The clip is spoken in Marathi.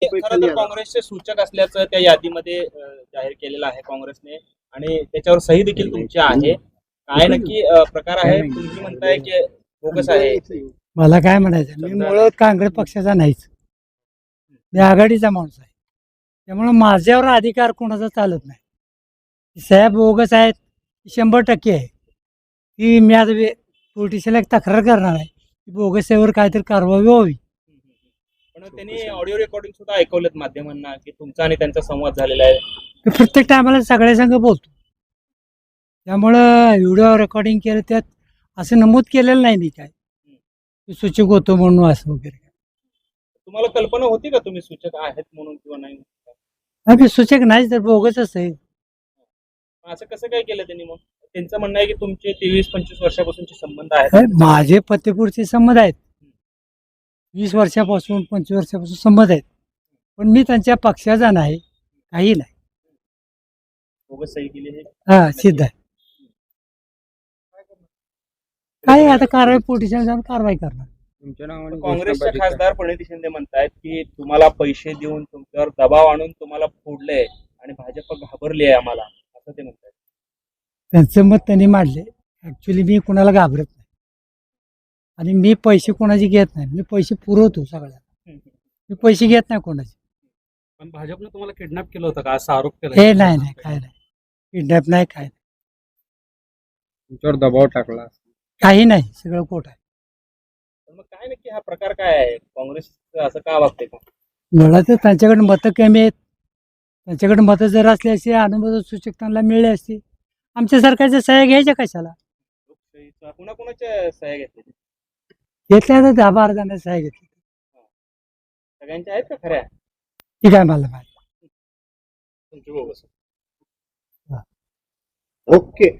रुपये खरं खाली तर आला. काँग्रेसचे सूचक असल्याचं त्या यादीमध्ये जाहीर केलेलं आहे काँग्रेसने आणि त्याच्यावर सही देखील तुमची आहे. काय नक्की प्रकार आहे? तुम्ही म्हणताय की बोगस आहे. मला काय म्हणायचं, मी मुळात काँग्रेस पक्षाचा नाहीच, मी आघाडीचा माणूस आहे. त्यामुळे माझ्यावर अधिकार कोणाचा चालत नाही. साहेब बोगस आहेत 100% आहे. ती मी आता पोलिटिशियनला एक तक्रार करणार आहे की बोगसवर काहीतरी कारवाई व्हावी. पण त्यांनी ऑडिओ रेकॉर्डिंग सुद्धा ऐकवलेत माध्यमांना की तुमचा आणि त्यांचा संवाद झालेला आहे. मी प्रत्येक टायमाला सगळ्या संघ बोलतो. त्यामुळं व्हिडिओ रेकॉर्डिंग केलं त्यात असं नमूद केलेलं नाही मी काय की सूचक होतो म्हणून असं वगैरे. तुम्हाला कल्पना होती का तुम्ही सूचक आहेत म्हणून किंवा नाही? मी सूचक नाहीच तर बोगसच आहे. असं कसं काय केलं त्यांनी मग? त्यांचं म्हणणं आहे की तुमचे 23-25 वर्षापासूनचे संबंध आहेत. माझे पत्तेपूरचे संबंध आहेत, 20 वर्षापासून 25 वर्षापासून संबंध आहेत, पण मी त्यांच्या पक्षाचा नाही, काही नाही. बोगस सही केली हे हा सिद्ध आहे. काय आता कारवाई पोलिसांनी जाऊन कारवाई करणार. काँग्रेसच्या खासदार प्रणिती शिंदे म्हणतायत की तुम्हाला पैसे देऊन तुमच्यावर दबाव आणून तुम्हाला फोडलंय आणि भाजप घाबरली आहे आम्हाला, असं ते म्हणतात. त्यांचं मत त्यांनी मांडले. ऍक्च्युली मी कुणाला घाबरत नाही आणि मी पैसे कोणाचे घेत नाही. मी पैसे पुरवतो सगळ्यांना, मी पैसे घेत नाही कोणाचे. पण भाजपने तुम्हाला किडनॅप केलं होतं का असा आरोप केला? हे नाही नाही काय नाही, किडनॅप नाही काय नाही, तुमच्यावर दबाव टाकला? काही नाही, सगळं खोट आहे. पण मग काय नक्की हा प्रकार काय आहे? काँग्रेस असं का वागते का? मला तर त्यांच्याकडे मतं कमी आहेत. त्यांच्याकडे मतं जर असली असती अनुमोदन सूचक त्यांना मिळले असते. आमच्या सरकारच्या सह्या घ्यायच्या कशाला? लोकशाहीचा कुणाकुणाच्या सह्या घेतल्या? घेतल्या तर 10-12 जणांच्या सह्या घेतल्या. सगळ्यांच्या आहेत का खऱ्या? ठीक आहे मला माहिती. तुमची बोगस. ओके.